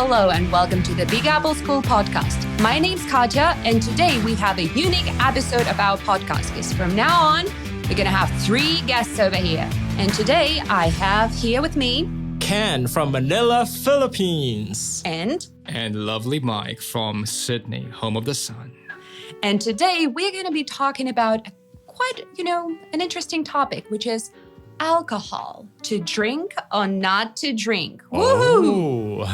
Hello and welcome to the Big Apple School podcast. My name's Katya and today we have a unique episode about podcasts because from now on, we're going to have 3 guests over here. And today I have here with me Ken from Manila, Philippines. And lovely Mike from Sydney, home of the sun. And today we're going to be talking about quite, an interesting topic, which is alcohol. To drink or not to drink. Woohoo!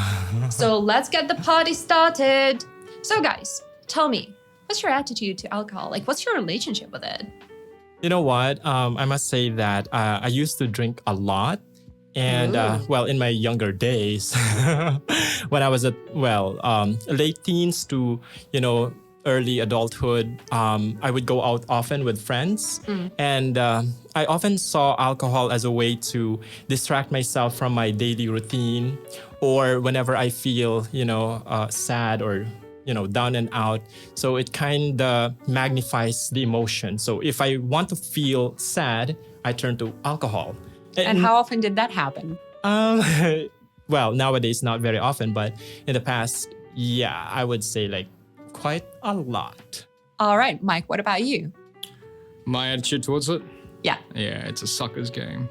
So let's get the party started. So guys, tell me, what's your attitude to alcohol? Like, what's your relationship with it? You know what? I must say that I used to drink a lot. And, in my younger days, when I was late teens to, early adulthood, I would go out often with friends. And I often saw alcohol as a way to distract myself from my daily routine, or whenever I feel, sad or, down and out. So it kind of magnifies the emotion. So if I want to feel sad, I turn to alcohol. And how often did that happen? Nowadays, not very often, but in the past, I would say quite a lot. All right, Mike, what about you? My attitude towards it? Yeah, it's a sucker's game.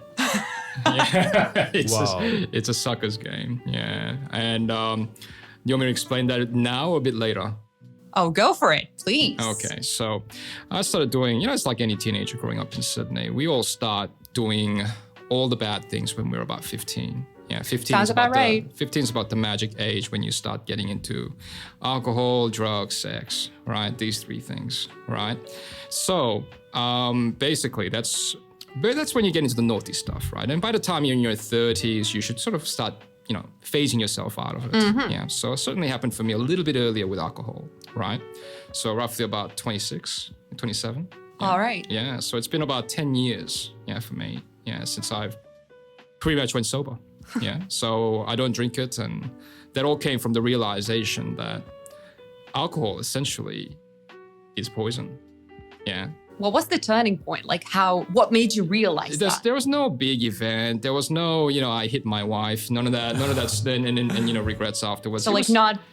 It's a sucker's game. Yeah. And you want me to explain that now or a bit later? Oh, go for it, please. Okay, so I started doing, it's like any teenager growing up in Sydney. We all start doing all the bad things when we're about 15. Yeah, 15 Sounds about right. 15 is about the magic age when you start getting into alcohol, drugs, sex, right? These 3 things, right? So basically, that's when you get into the naughty stuff, right? And by the time you're in your 30s, you should sort of start, phasing yourself out of it. Mm-hmm. Yeah, so it certainly happened for me a little bit earlier with alcohol, right? So roughly about 26, 27. Yeah. All right. Yeah, so it's been about 10 years, for me, since I've pretty much went sober. Yeah, so I don't drink it, and that all came from the realization that alcohol essentially is poison. Yeah. What was the turning point? What made you realize that? There was no big event. There was no, I hit my wife. None of that. And regrets afterwards. So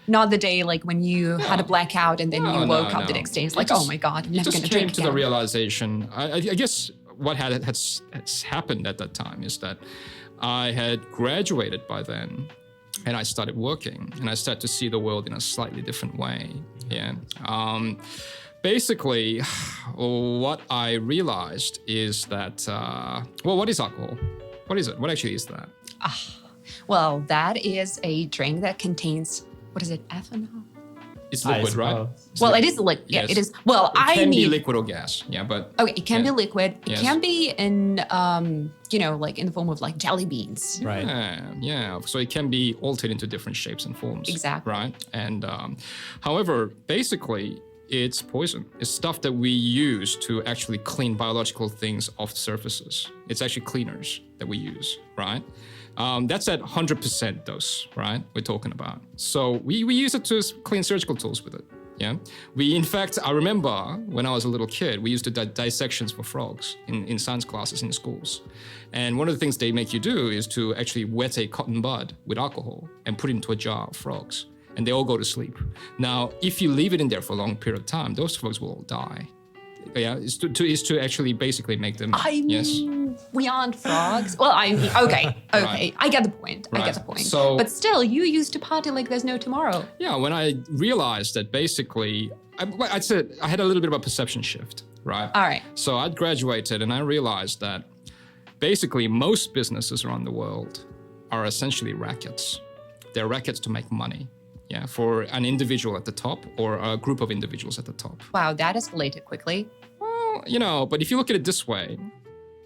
not the day when you had a blackout and then you woke up the next day. It's oh my God, I'm never going to drink again. It just came to the realization. I guess what had happened at that time is that I had graduated by then, and I started working, and I started to see the world in a slightly different way. Yeah. Basically, what I realized is that, what is alcohol? What is it? What actually is that? Well, that is a drink that contains, what is it, ethanol? It's liquid, right? It is liquid. Yeah, yes. It is. Well, it can be liquid or gas. Yeah, but okay, it can be liquid. Yes. It can be in, in the form of jelly beans. Right. Yeah. So it can be altered into different shapes and forms. Exactly. Right. And however, basically, it's poison. It's stuff that we use to actually clean biological things off surfaces. It's actually cleaners that we use, right? That's at 100% dose, right? We're talking about. So we use it to clean surgical tools with it. Yeah. In fact, I remember when I was a little kid, we used to do dissections for frogs in science classes in schools. And one of the things they make you do is to actually wet a cotton bud with alcohol and put it into a jar of frogs. And they all go to sleep. Now, if you leave it in there for a long period of time, those frogs will all die. Yeah, is to actually basically make them. We aren't frogs. Well, okay. Right. I get the point. Right. I get the point. So, but still, you used to party like there's no tomorrow. Yeah, when I realized that basically, I had a little bit of a perception shift, right? All right. So I'd graduated and I realized that basically most businesses around the world are essentially rackets. They're rackets to make money. Yeah, for an individual at the top or a group of individuals at the top. Wow, that escalated quickly. Well, but if you look at it this way,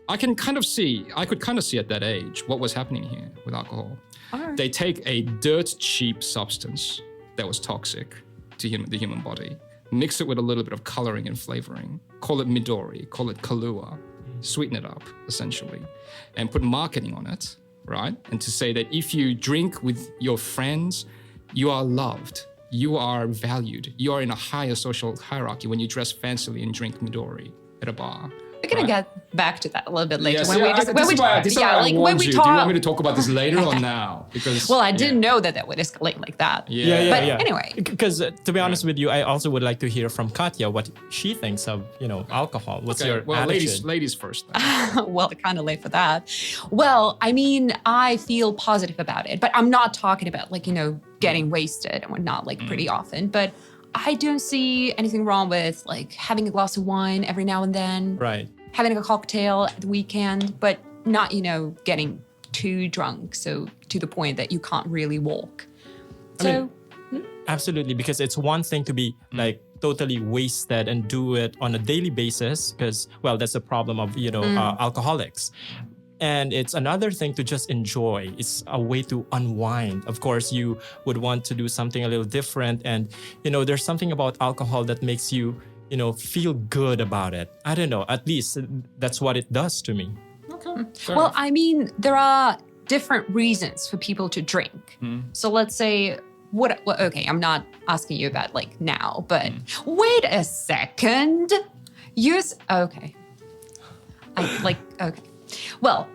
I could kind of see at that age what was happening here with alcohol. All right. They take a dirt cheap substance that was toxic to the human body, mix it with a little bit of coloring and flavoring, call it Midori, call it Kahlua, sweeten it up, essentially, and put marketing on it, right? And to say that if you drink with your friends, you are loved, you are valued, you are in a higher social hierarchy when you dress fancily and drink Midori at a bar, We're gonna get back to that a little bit later. Yes, when we when we talk. Do you want me to talk about this later or now? Because well, I didn't know that would escalate like that. Yeah. Anyway, because to be honest with you, I also would like to hear from Katya what she thinks of alcohol. What's your attitude? ladies first. Then. well, kind of late for that. Well, I mean, I feel positive about it, but I'm not talking about getting wasted and whatnot pretty often. But I don't see anything wrong with having a glass of wine every now and then. Right. Having a cocktail at the weekend, but not, getting too drunk. So to the point that you can't really walk. Absolutely, because it's one thing to be totally wasted and do it on a daily basis because, that's the problem of, alcoholics. And it's another thing to just enjoy. It's a way to unwind. Of course, you would want to do something a little different. And, there's something about alcohol that makes you, feel good about it. I don't know. At least that's what it does to me. Okay. Well, I mean, there are different reasons for people to drink. So let's say, okay, I'm not asking you about now, but wait a second. Okay. Okay. Well,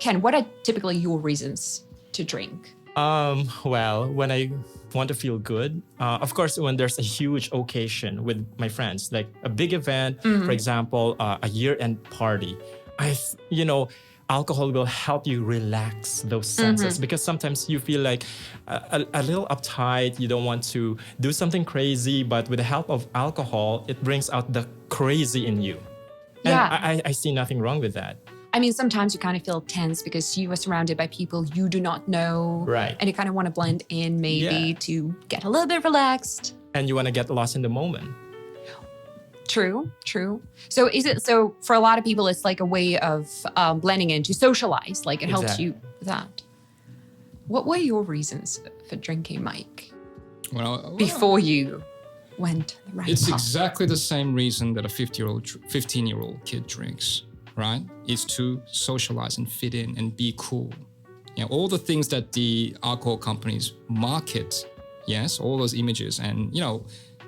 Ken, what are typically your reasons to drink? Well, when I want to feel good, of course, when there's a huge occasion with my friends, like a big event, for example, a year-end party, alcohol will help you relax those senses because sometimes you feel like a little uptight. You don't want to do something crazy, but with the help of alcohol, it brings out the crazy in you. And I see nothing wrong with that. I mean, sometimes you kind of feel tense because you are surrounded by people you do not know. Right. And you kind of want to blend in maybe to get a little bit relaxed. And you want to get lost in the moment. True. So for a lot of people, it's like a way of blending in to socialize. It helps you with that. What were your reasons for drinking, Mike? Well, before you went the right It's path? exactly the same reason that a 15-year-old kid drinks. Right? Is to socialize and fit in and be cool. All the things that the alcohol companies market, yes, all those images, and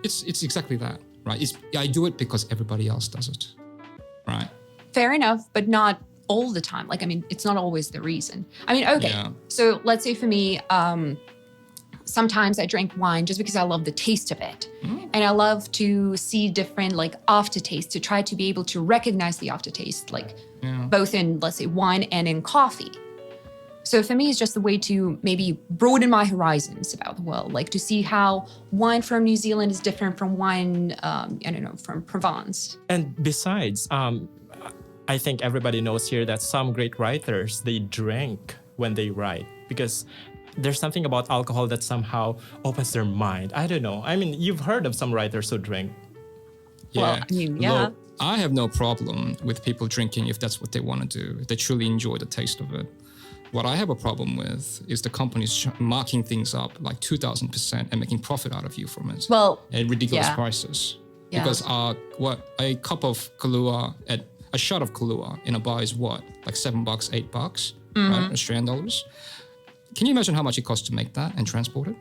it's exactly that, right? I do it because everybody else does it, right? Fair enough, but not all the time. It's not always the reason. Okay. Yeah. So let's say for me, sometimes I drink wine just because I love the taste of it. And I love to see different aftertaste to try to be able to recognize the aftertaste, both in, let's say, wine and in coffee. So for me, it's just a way to maybe broaden my horizons about the world, to see how wine from New Zealand is different from wine, from Provence. And besides, I think everybody knows here that some great writers, they drink when they write because there's something about alcohol that somehow opens their mind. I don't know. You've heard of some writers who drink. Yeah. Well, Look, I have no problem with people drinking if that's what they want to do, if they truly enjoy the taste of it. What I have a problem with is the companies marking things up 2,000% and making profit out of you from it. Well, at ridiculous prices. Yeah. Because a cup of Kahlua a shot of Kahlua in a bar is what? $7, $8, right? Australian dollars. Can you imagine how much it costs to make that and transport it?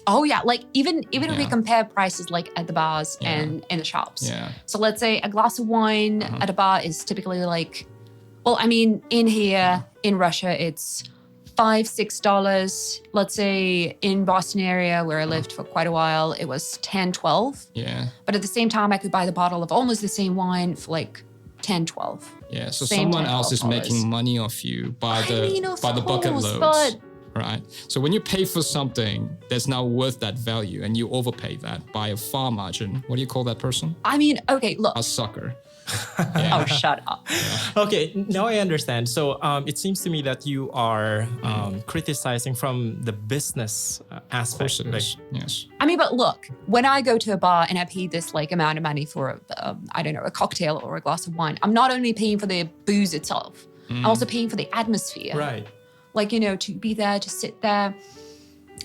Oh yeah, even if we compare prices at the bars and in the shops. Yeah. So let's say a glass of wine at a bar is typically in here in Russia it's $5-6. Let's say in Boston area where I lived for quite a while, it was $10-12. Yeah. But at the same time, I could buy the bottle of almost the same wine for $10-12. Yeah. So Same someone else is $10. making money off you by the bucket loads. But right? So when you pay for something that's now worth that value and you overpay that by a far margin, what do you call that person? Okay, look. A sucker. Oh, shut up. Okay, now I understand. So it seems to me that you are criticizing from the business aspect. Of course it is. Yes. But look, when I go to a bar and I pay this amount of money for, a cocktail or a glass of wine, I'm not only paying for the booze itself, I'm also paying for the atmosphere. Right. To be there, to sit there.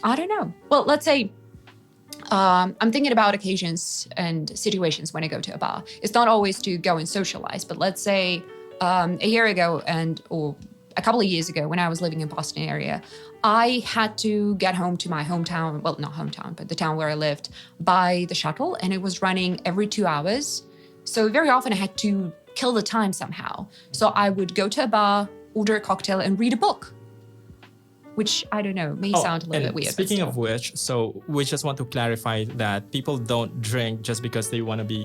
I don't know. Well, let's say I'm thinking about occasions and situations when I go to a bar. It's not always to go and socialize, but let's say a year ago or a couple of years ago when I was living in Boston area, I had to get home to my hometown, well, not hometown, but the town where I lived by the shuttle, and it was running every 2 hours. So very often I had to kill the time somehow. So I would go to a bar, order a cocktail, and read a book. Which, I don't know, may sound a little bit weird. Speaking of which, so we just want to clarify that people don't drink just because they want to be,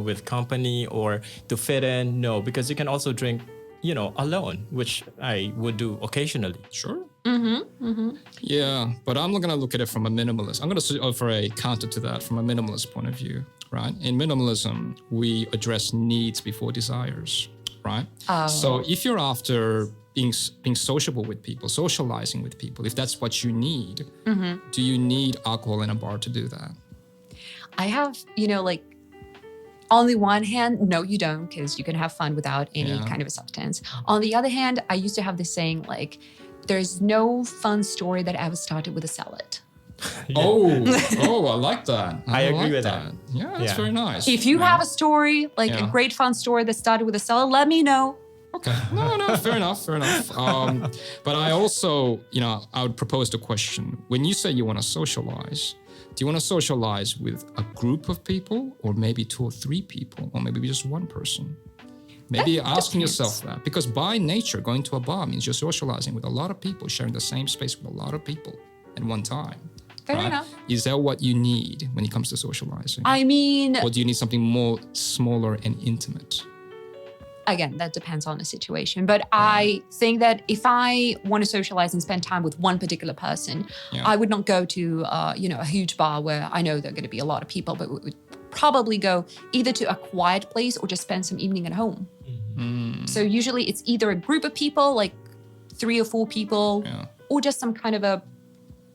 with company or to fit in. No, because you can also drink, alone, which I would do occasionally. Sure. Yeah, but I'm not going to look at it from a minimalist. I'm going to offer a counter to that from a minimalist point of view, right? In minimalism, we address needs before desires, right? So if you're after being sociable with people, socializing with people, if that's what you need, do you need alcohol in a bar to do that? I have, on the one hand, no, you don't, because you can have fun without any kind of a substance. On the other hand, I used to have this saying, there's no fun story that ever started with a salad. I like that. I agree with that. Yeah, that's very nice. If you have a story, a great fun story that started with a salad, let me know. Okay. No, fair enough. But I also, I would propose the question, when you say you want to socialize, do you want to socialize with a group of people or maybe 2 or 3 people or maybe just one person? Maybe you're asking yourself that, because by nature, going to a bar means you're socializing with a lot of people, sharing the same space with a lot of people at one time. Fair enough. Is that what you need when it comes to socializing? I mean... Or do you need something more smaller and intimate? Again, that depends on the situation. But I think that if I want to socialize and spend time with one particular person, I would not go to, a huge bar where I know there are going to be a lot of people, but would probably go either to a quiet place or just spend some evening at home. So usually it's either a group of people, like 3 or 4 people, or just some kind of a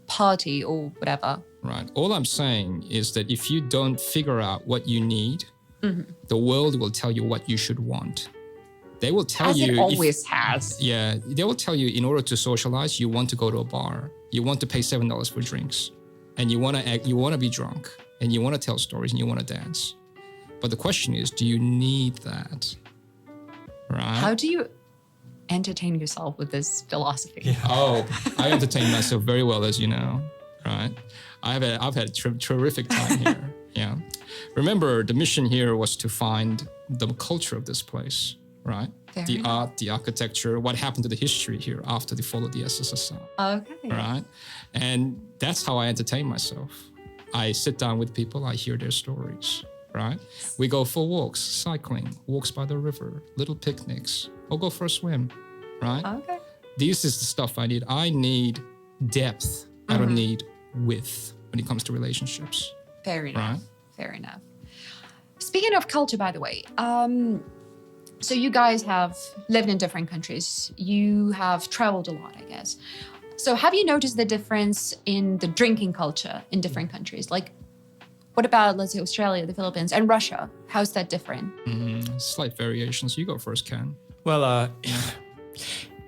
party or whatever. Right. All I'm saying is that if you don't figure out what you need, the world will tell you what you should want. They will tell As you. It always has. Yeah, they will tell you in order to socialize, you want to go to a bar, you want to pay $7 for drinks, and you want to be drunk, and you want to tell stories, and you want to dance. But the question is, do you need that? Right? How do you entertain yourself with this philosophy? Oh, I entertain myself very well, as you know, right? I've had a terrific time here. Yeah. Remember, the mission here was to find the culture of this place, right? The art, the architecture, what happened to the history here after the fall of the SSSR. Okay. Right? And that's how I entertain myself. I sit down with people, I hear their stories, right? We go for walks, cycling, walks by the river, little picnics, or go for a swim, right? Okay. This is the stuff I need. I need depth. I don't need width when it comes to relationships. Fair enough. Right? Fair enough. Speaking of culture, by the way, so you guys have lived in different countries. You have traveled a lot, I guess. So have you noticed the difference in the drinking culture in different countries? Like, what about, let's say, Australia, the Philippines, and Russia? How's that different? Slight variations. You go first, Ken. Well,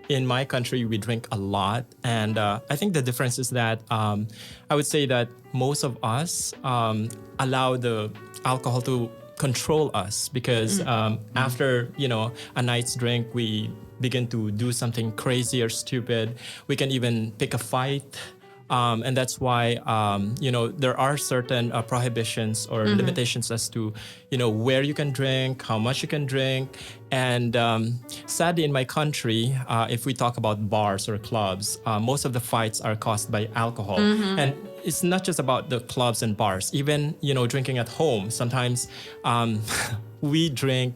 in my country, we drink a lot. And I think the difference is that I would say that most of us allow the alcohol to control us because after, a night's drink, we begin to do something crazy or stupid. We can even pick a fight. And that's why, there are certain prohibitions or limitations as to, where you can drink, how much you can drink. And sadly, in my country, if we talk about bars or clubs, most of the fights are caused by alcohol. And it's not just about the clubs and bars. Even, drinking at home. Sometimes we drink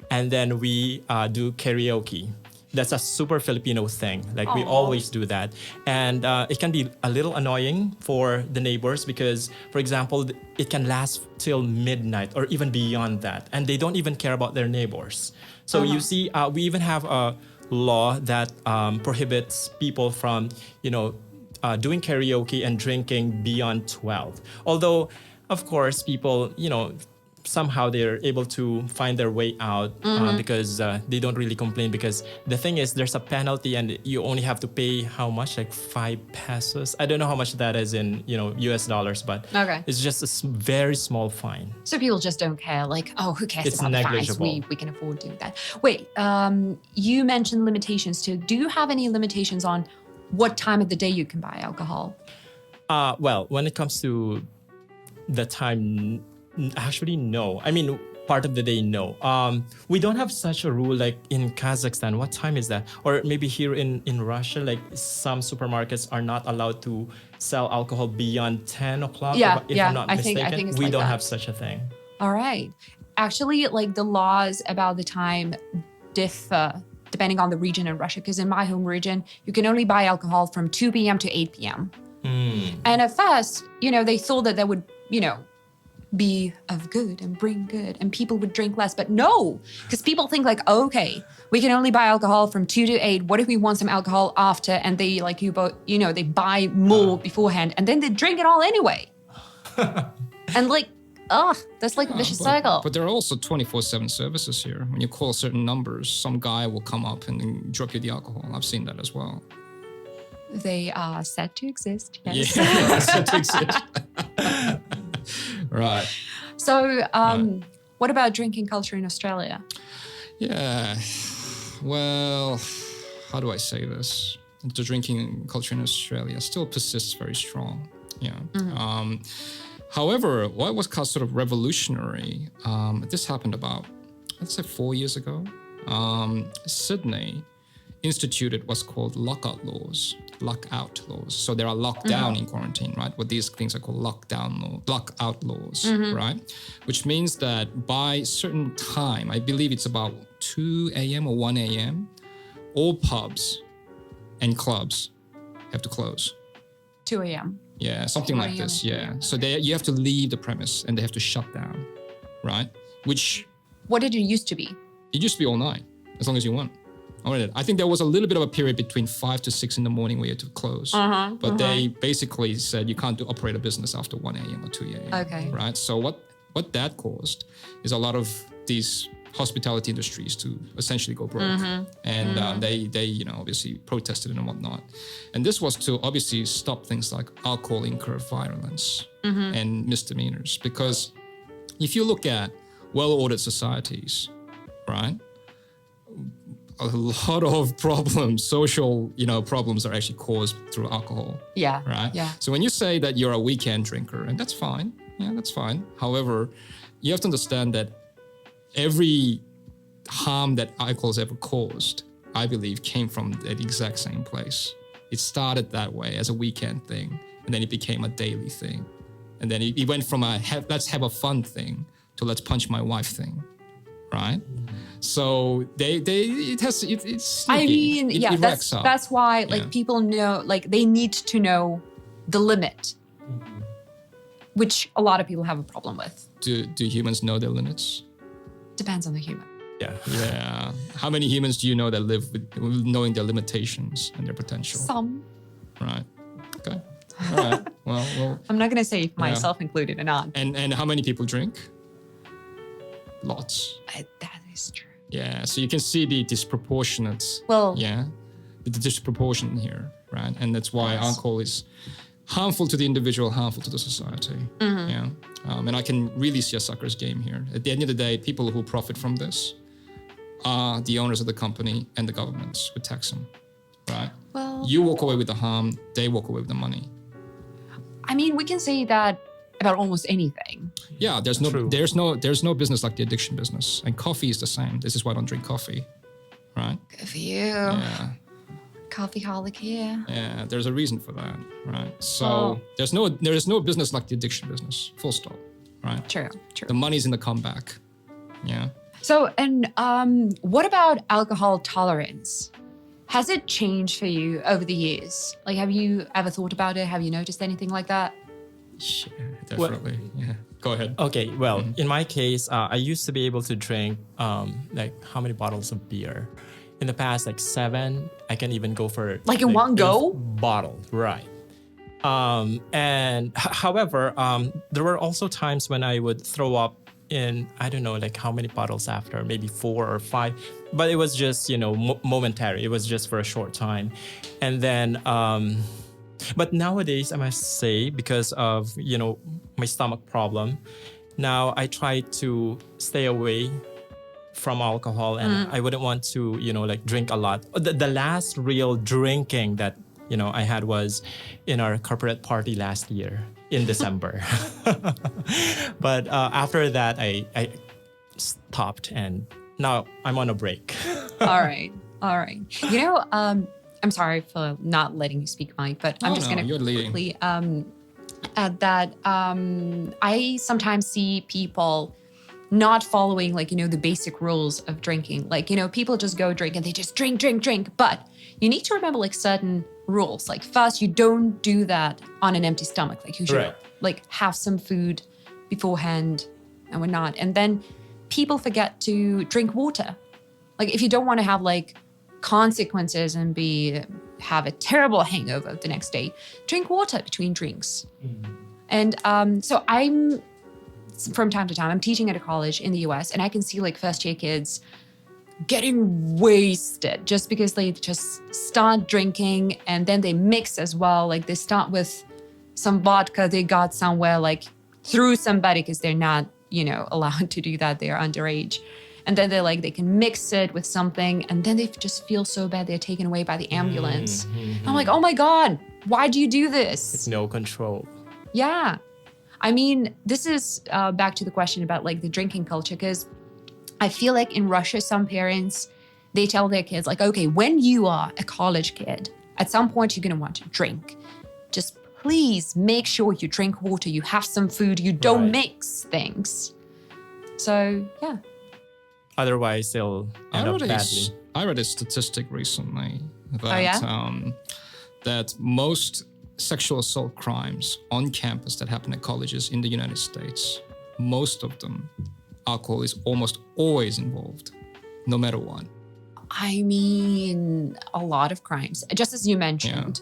and then we do karaoke. That's a super Filipino thing. Like we always do that. And it can be a little annoying for the neighbors because, for example, it can last till midnight or even beyond that. And they don't even care about their neighbors. So you see, we even have a law that prohibits people from, doing karaoke and drinking beyond 12. Although, of course, people, somehow they're able to find their way out because they don't really complain because the thing is there's a penalty and you only have to pay how much, like 5 pesos. I don't know how much that is in US dollars, but it's just a very small fine. So people just don't care, like, oh, who cares It's about the fines? negligible. We can afford doing that. Wait, you mentioned limitations too. Do you have any limitations on what time of the day you can buy alcohol? Well, when it comes to the time, actually, no. I mean, part of the day, no. We don't have such a rule like in Kazakhstan. What time is that? Or maybe here in Russia, like some supermarkets are not allowed to sell alcohol beyond 10 o'clock. Yeah, if I'm not mistaken. I think it's we like don't that. have such a thing. All right. Actually, like the laws about the time differ depending on the region in Russia. Because in my home region, you can only buy alcohol from 2 p.m. to 8 p.m. And at first, they thought that would, be of good and bring good and people would drink less. But no, because people think like, okay, we can only buy alcohol from 2 to 8. What if we want some alcohol after? And they like they buy more beforehand and then they drink it all anyway. And like, that's like a vicious cycle. But there are also 24/7 services here. When you call certain numbers, some guy will come up and then drop you the alcohol. I've seen that as well. They are said to exist. Yes. Yeah, said to exist. Right. So, what about drinking culture in Australia? Yeah. Well, how do I say this? The drinking culture in Australia still persists very strong. Yeah. However, what was sort of revolutionary, this happened about, let's say 4 years ago. Sydney instituted what's called lockout laws. So there are lockdown in quarantine, right? What these things are called lockout laws, right? Which means that by certain time, I believe it's about 2 a.m. or 1 a.m., all pubs and clubs have to close. 2 a.m. Yeah, something like this, yeah. So you have to leave the premise and they have to shut down, right? What did it used to be? It used to be all night, as long as you want. I think there was a little bit of a period between 5 to 6 in the morning where you had to close. But they basically said you can't operate a business after 1 a.m. or 2 a.m. Okay. Right? So what that caused is a lot of these hospitality industries to essentially go broke. And they obviously protested and whatnot. And this was to obviously stop things like alcohol-incurred violence and misdemeanors. Because if you look at well-ordered societies, right? A lot of problems, social, problems are actually caused through alcohol. Yeah. Right? Yeah. So when you say that you're a weekend drinker, and that's fine. Yeah, that's fine. However, you have to understand that every harm that alcohol has ever caused, I believe, came from that exact same place. It started that way as a weekend thing, and then it became a daily thing. And then it went from let's have a fun thing to let's punch my wife thing. Right? So it's sneaky. That's why people know, they need to know the limit, which a lot of people have a problem with. Do humans know their limits? Depends on the human. Yeah. How many humans do you know that live with knowing their limitations and their potential? Some. Right. Okay. All right. Well. I'm not going to say myself included or not. And how many people drink? Lots. That is true. Yeah, so you can see the disproportionate. The disproportion here, right? And that's why alcohol is harmful to the individual, harmful to the society. Yeah, and I can really see a sucker's game here. At the end of the day, people who profit from this are the owners of the company and the governments who tax them, right? Well, you walk away with the harm, they walk away with the money. I mean, we can say that about almost anything. Yeah, there's no business like the addiction business, and coffee is the same. This is why I don't drink coffee, right? Good for you. Yeah. Coffeeholic here. Yeah, there's a reason for that, right? So there is no business like the addiction business. Full stop, right? True. The money's in the comeback. Yeah. So, and what about alcohol tolerance? Has it changed for you over the years? Have you ever thought about it? Have you noticed anything like that? Yeah, definitely. Yeah. Go ahead. Okay, well, in my case, I used to be able to drink how many bottles of beer? In the past, 7. I can even go for in one go? Bottle, right? However, there were also times when I would throw up in I don't know how many bottles after, maybe 4 or 5, but it was just momentary. It was just for a short time, and then. But nowadays, I must say, because of, my stomach problem, now I try to stay away from alcohol and I wouldn't want to, drink a lot. The last real drinking that, I had was in our corporate party last year in December. But after that, I stopped, and now I'm on a break. All right. You know, I'm sorry for not letting you speak, Mike, but I'm just going to quickly add that I sometimes see people not following, like, you know, the basic rules of drinking. Like, you know, people just go drink and they just drink. But you need to remember, like, certain rules. Like, first, you don't do that on an empty stomach. Like, you should, like, have some food beforehand and whatnot. And then people forget to drink water. Like, if you don't want to have, like, consequences and have a terrible hangover the next day, drink water between drinks. And so I'm, from time to time, I'm teaching at a college in the US, and I can see, like, first year kids getting wasted just because they just start drinking, and then they mix as well. Like, they start with some vodka they got somewhere, like, through somebody, because they're not, you know, allowed to do that. They are underage. And then they can mix it with something, and then they just feel so bad they're taken away by the ambulance. I'm like, oh my God, why do you do this? It's no control. Yeah. I mean, this is back to the question about, like, the drinking culture, because I feel like in Russia, some parents, they tell their kids, like, okay, when you are a college kid, at some point you're going to want to drink. Just please make sure you drink water, you have some food, you don't mix things. So, yeah. Otherwise, they'll end up badly. I read a statistic recently that that most sexual assault crimes on campus that happen at colleges in the United States, most of them, alcohol is almost always involved, no matter what. I mean, a lot of crimes, just as you mentioned,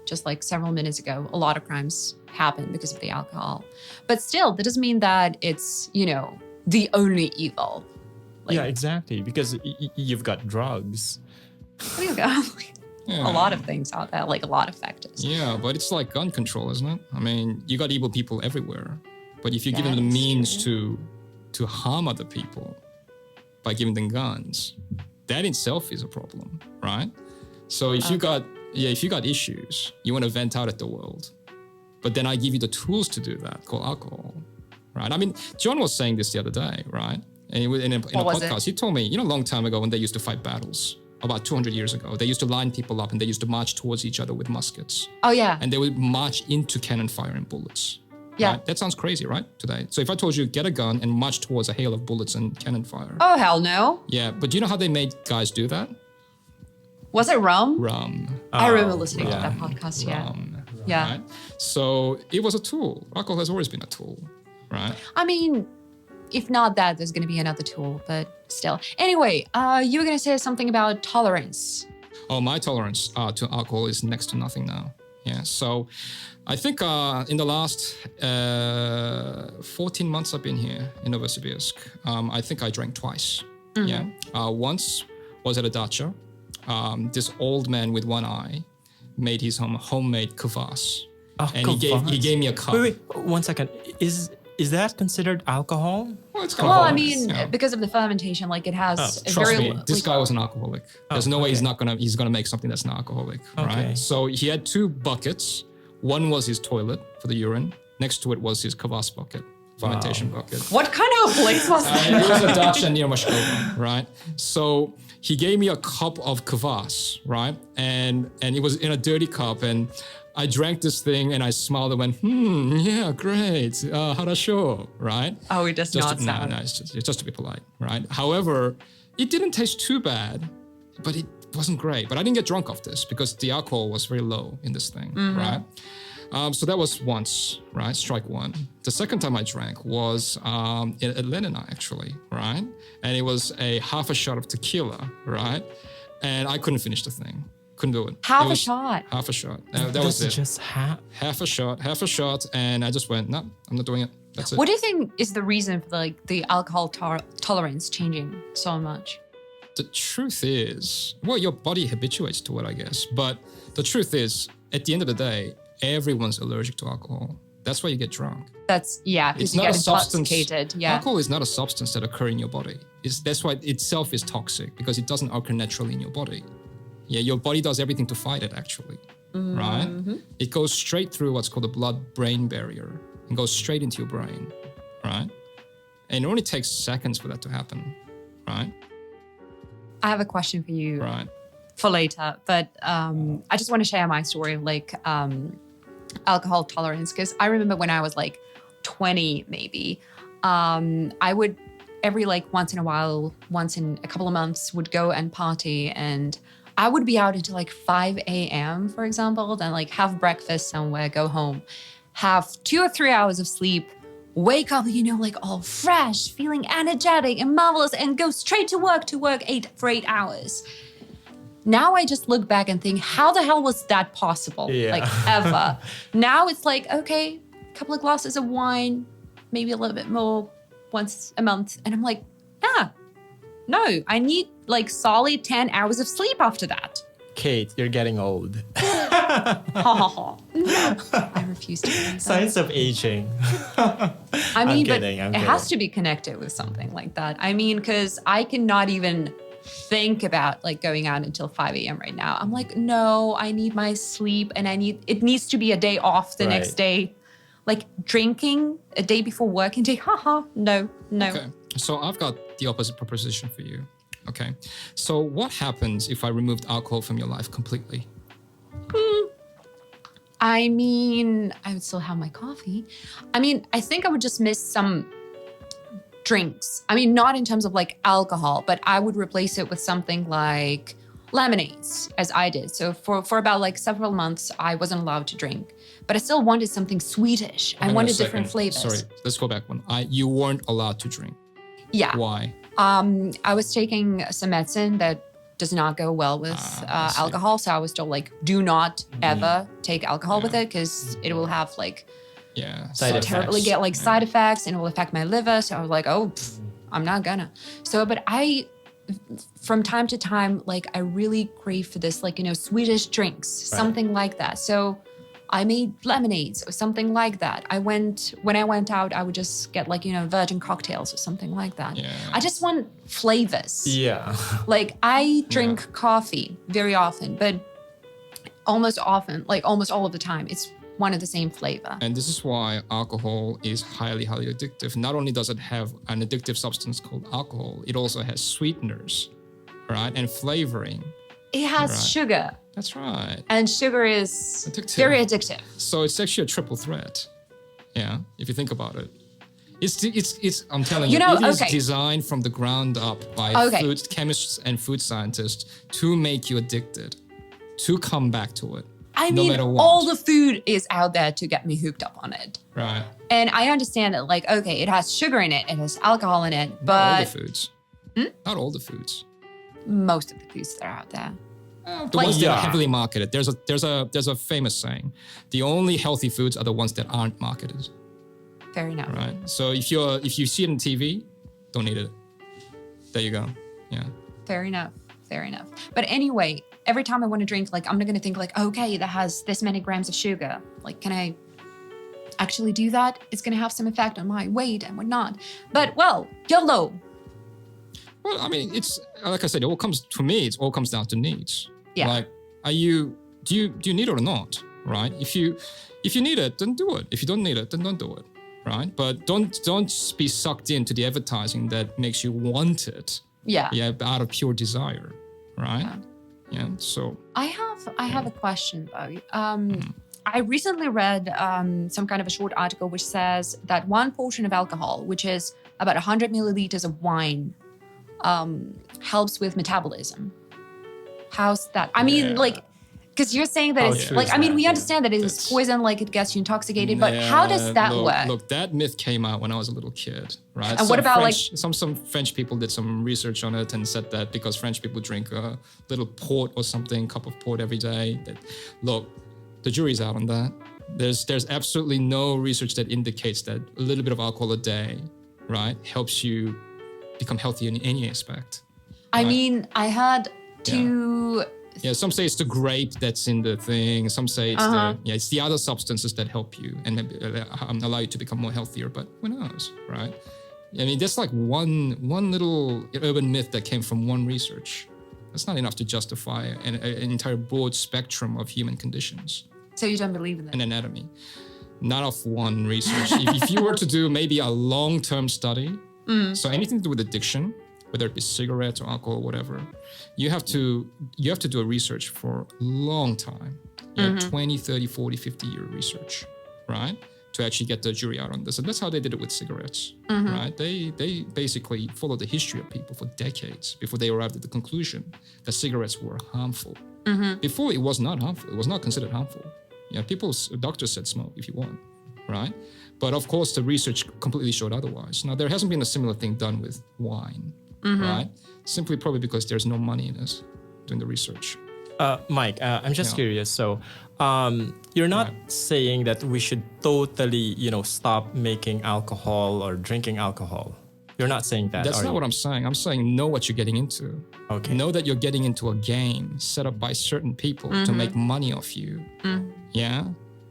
just like several minutes ago, a lot of crimes happen because of the alcohol. But still, that doesn't mean that it's, you know, the only evil. Like, yeah, exactly. Because you've got drugs. We've got a lot of things out there, like a lot of factors. Yeah, but it's like gun control, isn't it? I mean, you got evil people everywhere. But if you give them the means to harm other people by giving them guns, that itself is a problem, right? So if you got issues, you want to vent out at the world, but then I give you the tools to do that, called alcohol, right? I mean, John was saying this the other day, right? And in a podcast, he told me, you know, a long time ago when they used to fight battles, about 200 years ago, they used to line people up and they used to march towards each other with muskets. Oh, yeah. And they would march into cannon fire and bullets. Yeah. Right? That sounds crazy, right? Today. So if I told you, get a gun and march towards a hail of bullets and cannon fire. Oh, hell no. Yeah, but do you know how they made guys do that? Was it rum? Rum. I remember listening to that podcast, Yeah. Right? So it was a tool. Alcohol has always been a tool, right? I mean, if not that, there's going to be another tool, but still. Anyway, you were going to say something about tolerance. Oh, my tolerance to alcohol is next to nothing now. Yeah, so I think in the last 14 months I've been here in Novosibirsk, I think I drank twice. Yeah, once was at a dacha. This old man with one eye made his homemade kvass. And he gave me a cup. Wait, 1 second. Is that considered alcohol? Well, I mean, because of the fermentation, like it has a trust very... me, this guy was an alcoholic. There's no way he's gonna make something that's not alcoholic, right? So he had two buckets. One was his toilet for the urine. Next to it was his kvass bucket, fermentation bucket. What kind of place was that? It was a dacha near Moscow, right? So he gave me a cup of kvass, right? And it was in a dirty cup, and I drank this thing and I smiled and went, yeah, great, harasho, right? Oh, it does not sound. No, it's just to be polite, right? However, it didn't taste too bad, but it wasn't great. But I didn't get drunk off this because the alcohol was very low in this thing, right? So that was once, right? Strike one. The second time I drank was at Lenina, actually, right? And it was a half a shot of tequila, right? And I couldn't finish the thing. Couldn't do it. Half a shot. Half a shot. That was it. Just half a shot, and I just went, no, I'm not doing it. That's it. What do you think is the reason for the alcohol tolerance changing so much? The truth is, well, your body habituates to it, I guess. But the truth is, at the end of the day, everyone's allergic to alcohol. That's why you get drunk. Because you get intoxicated. Yeah. Alcohol is not a substance that occurs in your body. That's why it itself is toxic, because it doesn't occur naturally in your body. Yeah, your body does everything to fight it, actually, right? It goes straight through what's called the blood-brain barrier and goes straight into your brain, right? And it only takes seconds for that to happen, right? I have a question for you Right. for later, but I just want to share my story of like alcohol tolerance, because I remember when I was like 20 maybe, I would every like once in a while, once in a couple of months, would go and party, and I would be out until like 5 a.m., for example, then like have breakfast somewhere, go home, have 2 or 3 hours of sleep, wake up, like all fresh, feeling energetic and marvelous, and go straight to work for 8 hours. Now I just look back and think, how the hell was that possible? Yeah. Like ever. Now it's like, okay, a couple of glasses of wine, maybe a little bit more once a month. And I'm like, no, I need like solid 10 hours of sleep after that. Kate, you're getting old. Ha ha ha. I refuse to believe that. Signs of aging. I mean, but kidding, I'm it has to be connected with something like that. I mean, because I cannot even think about like going out until 5 a.m. right now. I'm like, no, I need my sleep, and it needs to be a day off the next day. Like drinking a day before working day, no. Okay, so I've got the opposite proposition for you. Okay, so what happens if I removed alcohol from your life completely? I mean, I would still have my coffee. I mean, I think I would just miss some drinks. I mean, not in terms of like alcohol, but I would replace it with something like lemonades, as I did. So for about like several months, I wasn't allowed to drink, but I still wanted something sweetish. I wanted different flavors. Sorry, let's go back one. You weren't allowed to drink. Yeah. Why? I was taking some medicine that does not go well with alcohol. So I was told like, do not ever take alcohol with it, because it will have like side effects. Terribly get like side effects, and it will affect my liver. So I was like, I'm not gonna. So, but from time to time, like I really crave for this, like, Swedish drinks, something like that. So I made lemonades or something like that. When I went out, I would just get like, virgin cocktails or something like that. Yeah. I just want flavors. Yeah. Like I drink coffee very often, but almost all of the time, it's one of the same flavor. And this is why alcohol is highly, highly addictive. Not only does it have an addictive substance called alcohol, it also has sweeteners, right? And flavoring. It has sugar. That's right. And sugar is very addictive. So it's actually a triple threat. Yeah, if you think about it. It's I'm telling you, it is designed from the ground up by food chemists and food scientists to make you addicted, to come back to it. I no mean, matter what. all the food is out there to get me hooked up on it. Right. And I understand that, like, okay, it has sugar in it, it has alcohol in it, but... Not all the foods. Not all the foods. Most of the foods that are out there. The ones that are heavily marketed. There's a famous saying: the only healthy foods are the ones that aren't marketed. Fair enough. Right. So if you see it on TV, don't eat it. There you go. Yeah. Fair enough. But anyway, every time I want to drink, like, I'm not going to think like, okay, that has this many grams of sugar. Like, can I actually do that? It's going to have some effect on my weight and whatnot. But, well, YOLO. Well, I mean, it's like I said, it all comes down to needs. Yeah. Like, do you need it or not? Right. If you need it, then do it. If you don't need it, then don't do it. Right. But don't be sucked into the advertising that makes you want it. Yeah. Yeah. Out of pure desire. Right. Yeah. So I have a question though. I recently read some kind of a short article which says that one portion of alcohol, which is about 100 milliliters of wine, helps with metabolism. How's that? I mean, like, because you're saying that it's like, I mean, we understand that it is poison, like it gets you intoxicated, but how does that work? Look, that myth came out when I was a little kid, right? And what about some French people did some research on it and said that because French people drink a little port or something, cup of port every day, that, look, the jury's out on that. There's absolutely no research that indicates that a little bit of alcohol a day, right, helps you become healthy in any aspect. I mean, I heard two... Yeah, some say it's the grape that's in the thing. Some say it's it's the other substances that help you and allow you to become more healthier. But who knows, right? I mean, that's like one little urban myth that came from one research. That's not enough to justify an entire broad spectrum of human conditions. So you don't believe in that? And anatomy. Not of one research. If you were to do maybe a long-term study, So anything to do with addiction, whether it be cigarettes or alcohol or whatever, you have to do a research for a long time. 20, 30, 40, 50-year research, right? To actually get the jury out on this. And that's how they did it with cigarettes, right? They basically followed the history of people for decades before they arrived at the conclusion that cigarettes were harmful. Before, it was not harmful. It was not considered harmful. Yeah, doctors said smoke if you want, right? But of course, the research completely showed otherwise. Now, there hasn't been a similar thing done with wine, right? Simply probably because there's no money in it doing the research. Mike, I'm just curious. So, you're not saying that we should totally, stop making alcohol or drinking alcohol. You're not saying that. That's not what I'm saying. I'm saying know what you're getting into. Okay. Know that you're getting into a game set up by certain people to make money off you. Yeah.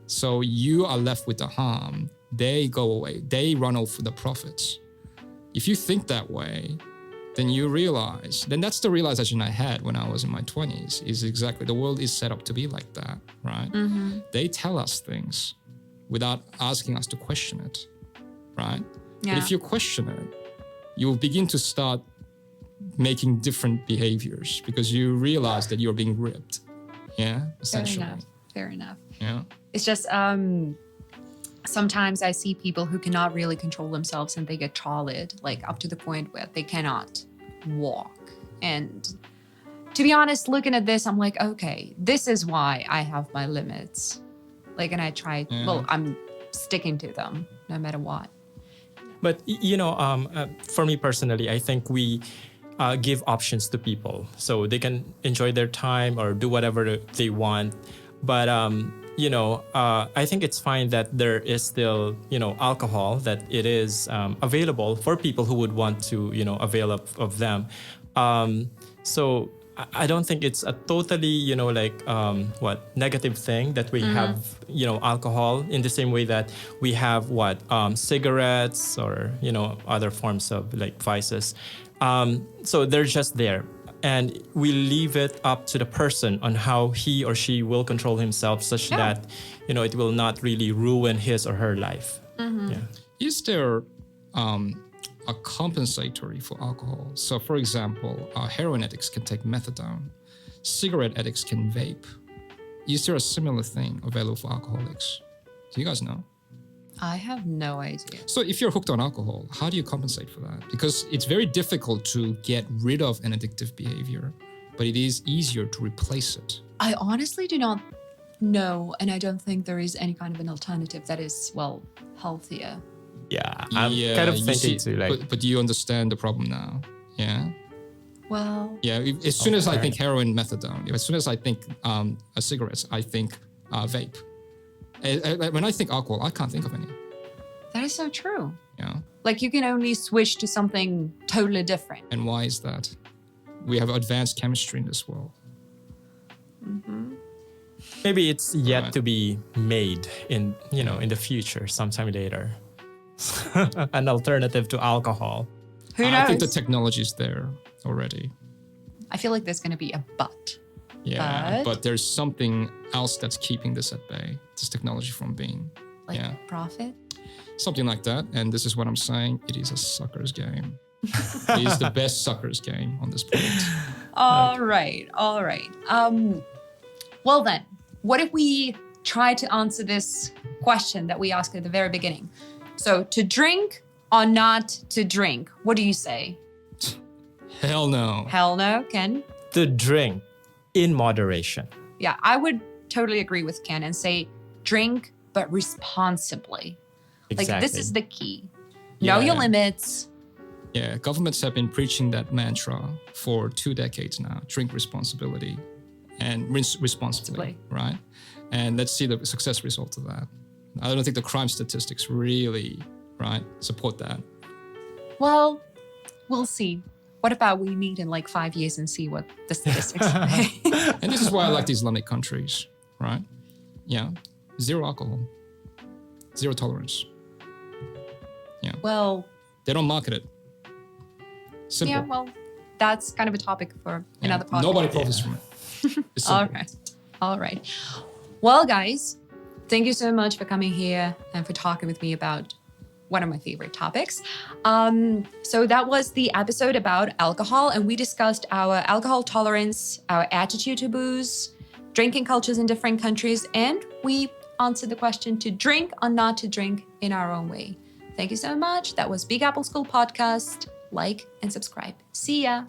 So you are left with the harm. They go away. They run off with the profits. If you think that way, then you realize, then that's the realization I had when I was in my 20s, is exactly the world is set up to be like that, right? They tell us things without asking us to question it, right? Yeah. But if you question it, you'll begin to start making different behaviors because you realize that you're being ripped. Yeah, essentially. Fair enough. Yeah. It's just sometimes I see people who cannot really control themselves and they get charlotte, like up to the point where they cannot walk. And to be honest, looking at this, I'm like, okay, this is why I have my limits. Like, and I try, I'm sticking to them no matter what. But, for me personally, I think we give options to people so they can enjoy their time or do whatever they want. But, I think it's fine that there is still, alcohol, that it is available for people who would want to, avail of them. So I don't think it's a totally, negative thing that we have, alcohol in the same way that we have cigarettes or, other forms of vices. So they're just there. And we leave it up to the person on how he or she will control himself such that, it will not really ruin his or her life. Yeah. Is there a compensatory for alcohol? So, for example, heroin addicts can take methadone. Cigarette addicts can vape. Is there a similar thing available for alcoholics? Do you guys know? I have no idea. So if you're hooked on alcohol, how do you compensate for that? Because it's very difficult to get rid of an addictive behavior, but it is easier to replace it. I honestly do not know, and I don't think there is any kind of an alternative that is, healthier. Yeah, I'm kind of thinking too. But do you understand the problem now? Yeah. Well. Yeah. As soon as I think heroin, methadone. As soon as I think cigarettes, I think vape. When I think alcohol, I can't think of any. That is so true. Yeah. Like you can only switch to something totally different. And why is that? We have advanced chemistry in this world. Maybe it's yet to be made in the future, sometime later. An alternative to alcohol. Who knows? I think the technology is there already. I feel like there's going to be a but. Yeah, but there's something else that's keeping this at bay. This technology from being. Profit? Something like that. And this is what I'm saying. It is a sucker's game. It is the best sucker's game on this planet. All right. Well then, what if we try to answer this question that we asked at the very beginning? So, to drink or not to drink? What do you say? Hell no. Hell no, Ken? To drink in moderation. Yeah, I would totally agree with Ken and say drink, but responsibly. Exactly. Like, this is the key. Know your limits. Yeah, governments have been preaching that mantra for 2 decades now. Drink responsibility and responsibly, right? And let's see the success result of that. I don't think the crime statistics really, support that. Well, we'll see. What about we meet in 5 years and see what the statistics say? And this is why I like the Islamic countries, right? Yeah, 0 alcohol, 0 tolerance. Yeah. Well, they don't market it. Simple. Yeah, well, that's kind of a topic for another podcast. Nobody profits from it. It's All right. Well, guys, thank you so much for coming here and for talking with me about one of my favorite topics. So that was the episode about alcohol, and we discussed our alcohol tolerance, our attitude to booze, drinking cultures in different countries, and we answered the question to drink or not to drink in our own way. Thank you so much. That was Big Apple School Podcast. Like and subscribe. See ya.